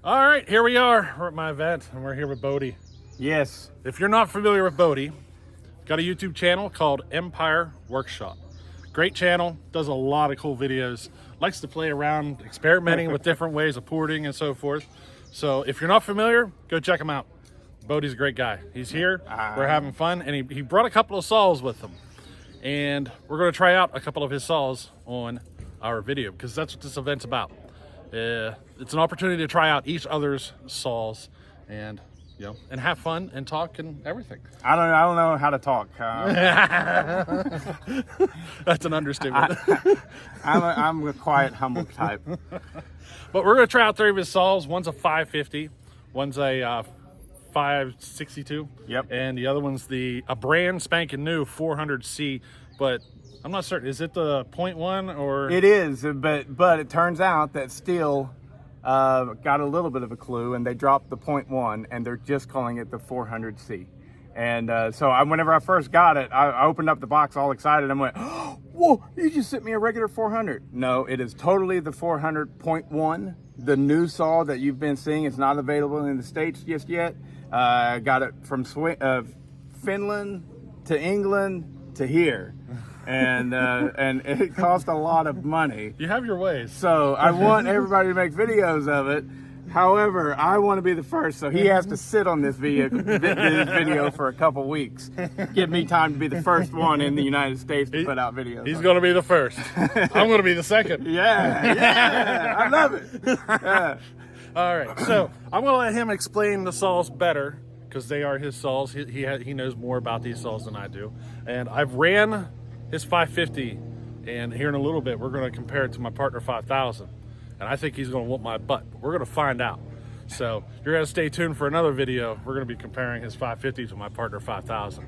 All right, here we are. We're at my event, and we're here with Bodie. Yes. If you're not familiar with Bodie, got a YouTube channel called Empire Workshop. Great channel, does a lot of cool videos, likes to play around, experimenting with different ways of porting and so forth. So if you're not familiar, go check him out. Bodie's a great guy. He's here, we're having fun, and he brought a couple of saws with him. And we're going to try out a couple of his saws on our video, because that's what this event's about. It's an opportunity to try out each other's saws and and have fun and talk and everything. I don't know how to talk. That's an understatement. I'm a quiet, humble type. But we're going to try out 3 of his saws. One's a 550, one's a 562. Yep. And the other one's a brand spanking new 400C. But I'm not certain. Is it the 0.1 or? It is, but it turns out that Stihl got a little bit of a clue, and they dropped the 0.1, and they're just calling it the 400C. And so whenever I first got it, I opened up the box all excited and went, oh, whoa, you just sent me a regular 400. No, it is totally the 400.1, the new saw that you've been seeing. It's not available in the States just yet. I got it from Finland to England to here. And it cost a lot of money. You have your ways. So I want everybody to make videos of it. However, I want to be the first, so he has to sit on this video for a couple weeks. Give me time to be the first one in the United States to put out videos. He's going to be the first. I'm going to be the second. Yeah, I love it. Yeah. All right, so I'm going to let him explain the saws better, because they are his saws. He knows more about these saws than I do. And I've ran his 550, and here in a little bit we're going to compare it to my partner 5000, and I think he's going to whoop my butt, but we're going to find out. So you're going to stay tuned for another video. We're going to be comparing his 550 to my partner 5000.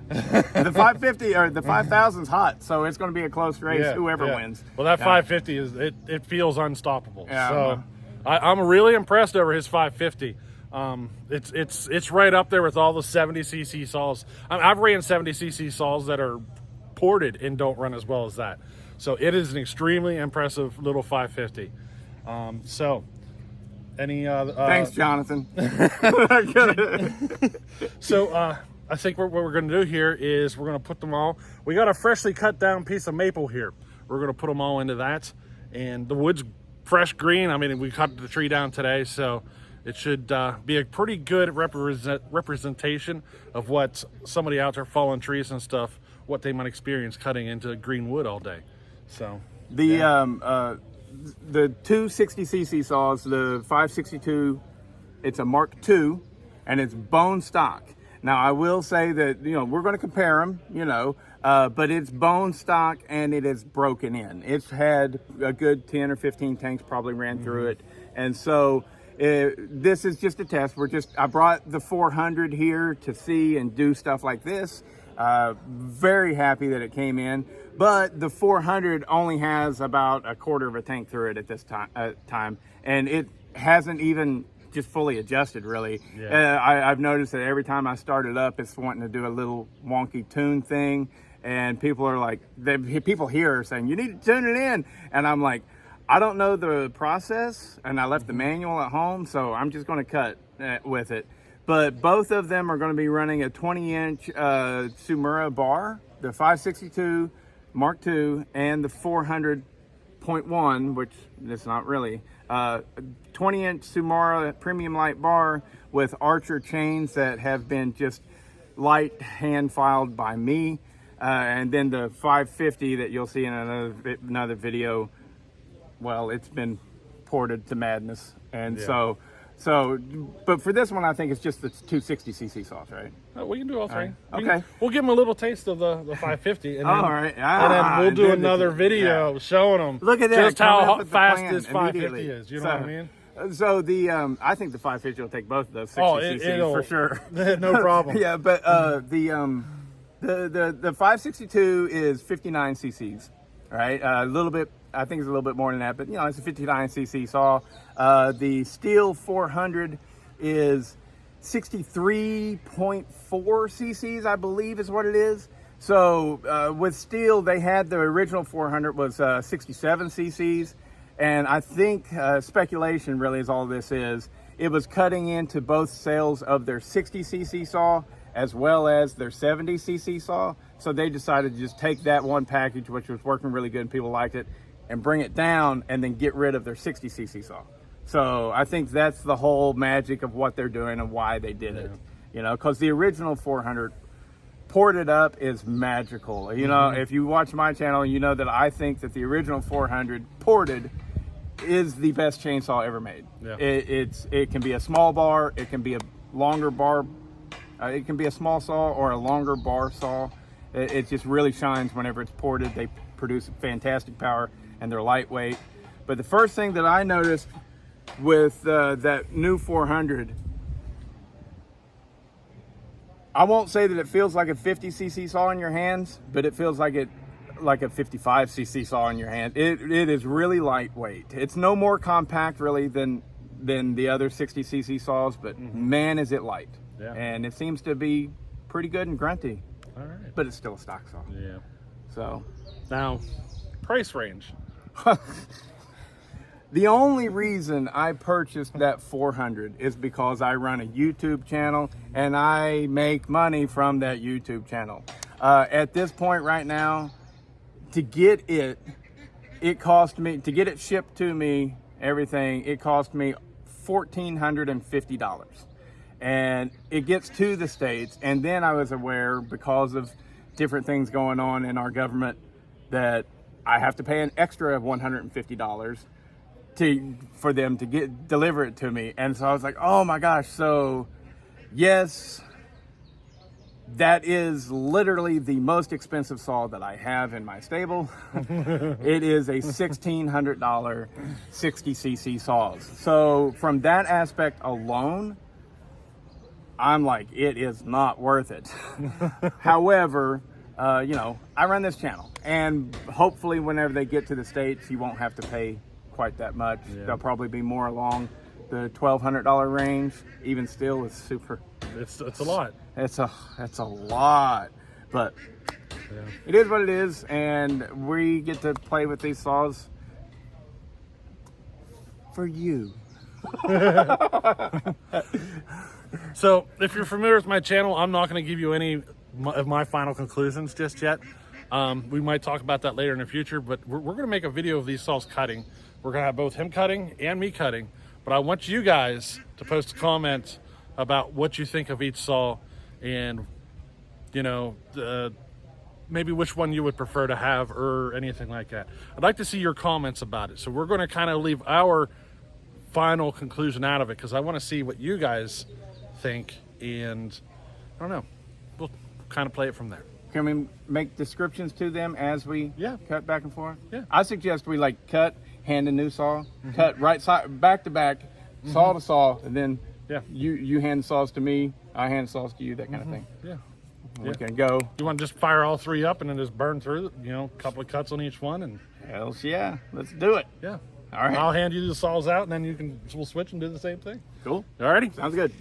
The 550 or the 5000's hot, so it's going to be a close race. Whoever wins. Well, that 550 is it feels unstoppable. Yeah, so I'm really impressed over his 550. It's right up there with all the 70cc saws. I've ran 70cc saws that are ported and don't run as well as that. So it is an extremely impressive little 550. So any thanks, Jonathan. So I think what we're going to do here is we're going to put them all. We got a freshly cut down piece of maple here. We're going to put them all into that, and the wood's fresh green. I mean, we cut the tree down today, so it should be a pretty good representation of what somebody out there falling trees and stuff, what they might experience cutting into green wood all day. So the 260cc saws, the 562, it's a Mark II, and it's bone stock. Now I will say that we're going to compare them, but it's bone stock and it is broken in. It's had a good 10 or 15 tanks probably ran through it, and so this is just a test. I brought the 400 here to see and do stuff like this. Very happy that it came in, but the 400 only has about a quarter of a tank through it at this time, and it hasn't even just fully adjusted really. I've noticed that every time I start it up, it's wanting to do a little wonky tune thing, and people are like, people here are saying, you need to tune it in, and I'm like, I don't know the process, and I left the manual at home, so I'm just going to cut with it. But both of them are going to be running a 20-inch Tsumura bar, the 562 Mark II, and the 400.1, which it's not really, 20-inch Tsumura premium light bar with Archer chains that have been just light hand filed by me, and then the 550 that you'll see in another video. Well, it's been ported to madness, and but for this one, I think it's just the 260cc saws, right? We can do all three. Okay. We'll give them a little taste of the 550, and then, all right. and then we'll do another video showing them just how fast this 550 is. You know what I mean? So I think the 550 will take both of those 60cc for sure. No problem. Yeah, but the 562 is 59 cc's, right? A little bit. I think it's a little bit more than that, but it's a 59cc saw. The Stihl 400 is 63.4 cc's, I believe is what it is. So with Stihl, they had the original 400 was 67 cc's, and I think speculation really is all this is it was cutting into both sales of their 60cc saw as well as their 70cc saw. So they decided to just take that one package, which was working really good and people liked it, and bring it down and then get rid of their 60cc saw. So I think that's the whole magic of what they're doing and why they did it. You know, because the original 400 ported up is magical. You know, if you watch my channel, you know that I think that the original 400 ported is the best chainsaw ever made. Yeah. It can be a small bar, it can be a longer bar, it can be a small saw or a longer bar saw. It just really shines whenever it's ported. They produce fantastic power and they're lightweight. But the first thing that I noticed with that new 400, I won't say that it feels like a 50cc saw in your hands, but it feels like a 55cc saw in your hand. It is really lightweight. It's no more compact really than the other 60cc saws, but man, is it light. Yeah. And it seems to be pretty good and grunty. All right. But it's still a stock saw. Yeah. So Now, price range. the only reason I purchased that 400 is because I run a YouTube channel and I make money from that YouTube channel. At this point right now, to get it cost me, to get it shipped to me, everything, it cost me $1,450. And it gets to the States, and then I was aware, because of different things going on in our government, that I have to pay an extra $150 for them to deliver it to me. And so I was like, oh my gosh. So yes, that is literally the most expensive saw that I have in my stable. It is a $1,600 60cc saws. So from that aspect alone, I'm like, it is not worth it. However, you know, I run this channel, and hopefully whenever they get to the States, you won't have to pay quite that much. Yeah. They'll probably be more along the $1,200 range. Even still, it's super. It's a lot. It's a lot, but Yeah. it is what it is, and we get to play with these saws for you. So if you're familiar with my channel, I'm not going to give you any of my final conclusions just yet. We might talk about that later in the future, but we're going to make a video of these saws cutting. We're going to have both him cutting and me cutting, but I want you guys to post a comment about what you think of each saw, and you know, maybe which one you would prefer to have or anything like that. I'd like to see your comments about it. So we're going to kind of leave our final conclusion out of it because I want to see what you guys think, and I don't know, we'll kind of play it from there. Can we make descriptions to them as we cut back and forth? Yeah. I suggest we like cut, hand a new saw, cut right side, back to back, saw to saw, and then you hand saws to me, I hand saws to you, that kind of thing. Yeah. We can go. You want to just fire all three up and then just burn through, you know, a couple of cuts on each one, and Hells yeah, let's do it. yeah. All right. I'll hand you the saws out, and then we'll switch and do the same thing. Cool. Alrighty. Sounds good.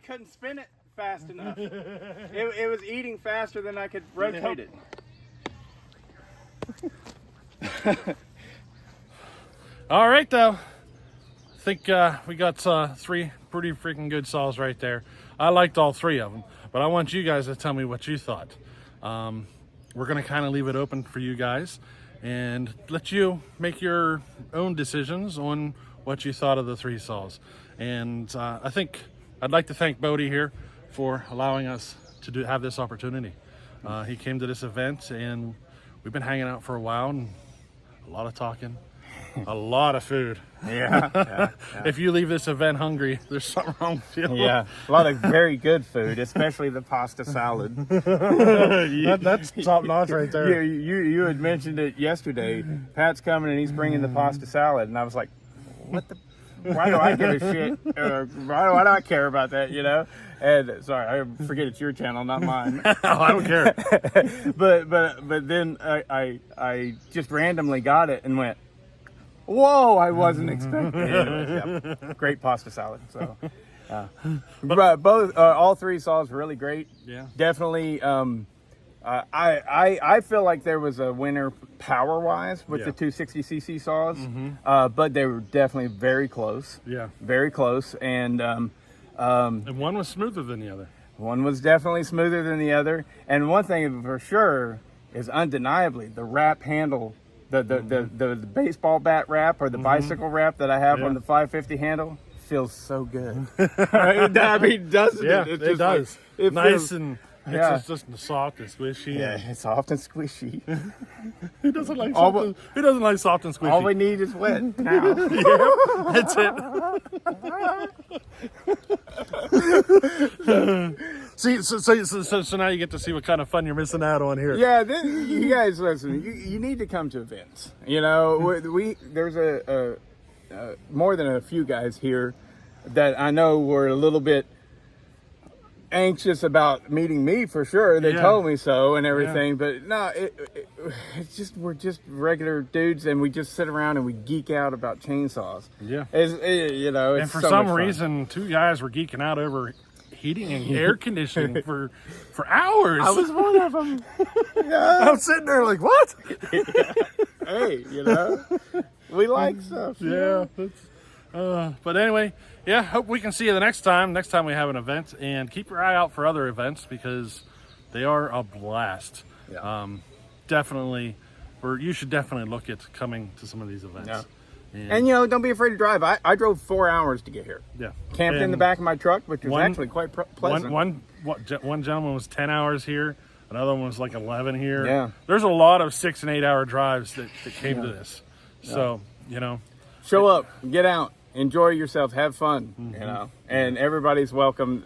Couldn't spin it fast enough. It was eating faster than I could rotate it. All right, though. I think we got 3 pretty freaking good saws right there. I liked all 3 of them, but I want you guys to tell me what you thought. We're going to kind of leave it open for you guys and let you make your own decisions on what you thought of the 3 saws. And I think I'd like to thank Bodie here for allowing us to have this opportunity. He came to this event and we've been hanging out for a while and a lot of talking, a lot of food. Yeah. If you leave this event hungry, there's something wrong with you. Yeah, a lot of very good food, especially the pasta salad. That's top notch right there. You had mentioned it yesterday. Pat's coming and he's bringing the pasta salad, and I was like, what the? Why do I give a shit? Why do I care about that, you know? And sorry, I forget it's your channel, not mine. Oh, I don't care. but then I just randomly got it and went, whoa, I wasn't expecting it. Anyways, yeah, great pasta salad. So, all 3 saws really great. Yeah, definitely. I feel like there was a winner power wise with the 260cc saws, but they were definitely very close. Yeah, very close. And one was smoother than the other. One was definitely smoother than the other. And one thing for sure is undeniably the wrap handle, the baseball bat wrap or the bicycle wrap that I have on the 550 handle feels so good. I mean, doesn't it? It's it does. Like, it nice feels, and it's just soft and squishy. Yeah, it's soft and squishy. He doesn't like soft. He doesn't like soft and squishy. All we need is wet now. That's it. See, so now you get to see what kind of fun you're missing out on here. Yeah, you guys listen. You need to come to events. You know, there's a more than a few guys here that I know were a little bit anxious about meeting me for sure. They Yeah. told me so and everything, but no, it's just we're just regular dudes, and we just sit around and we geek out about chainsaws. Yeah. You know, it's And for so some much fun. reason, two guys were geeking out over heating and air conditioning for hours. I was one of them. I'm sitting there like, what? Hey, you know, we like stuff. you know? Yeah. But anyway, yeah, hope we can see you the next time we have an event. And keep your eye out for other events because they are a blast. Yeah. Definitely, or you should definitely look at coming to some of these events. Yeah. And you know, don't be afraid to drive. I drove 4 hours to get here. Yeah. Camped in the back of my truck, which was actually quite pleasant. One gentleman was 10 hours here. Another one was like 11 here. Yeah. There's a lot of 6 and 8 hour drives that came to this. So, you know. Show up, get out, enjoy yourself, have fun, you know. And everybody's welcome.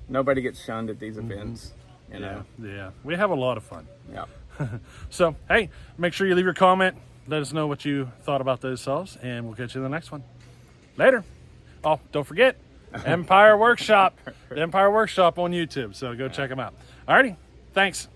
Nobody gets shunned at these events, you know. Yeah. We have a lot of fun. Yeah. So, hey, make sure you leave your comment. Let us know what you thought about those saws, and we'll catch you in the next one. Later. Oh, don't forget, Empire Workshop. The Empire Workshop on YouTube. So go check them out. Alrighty. Thanks.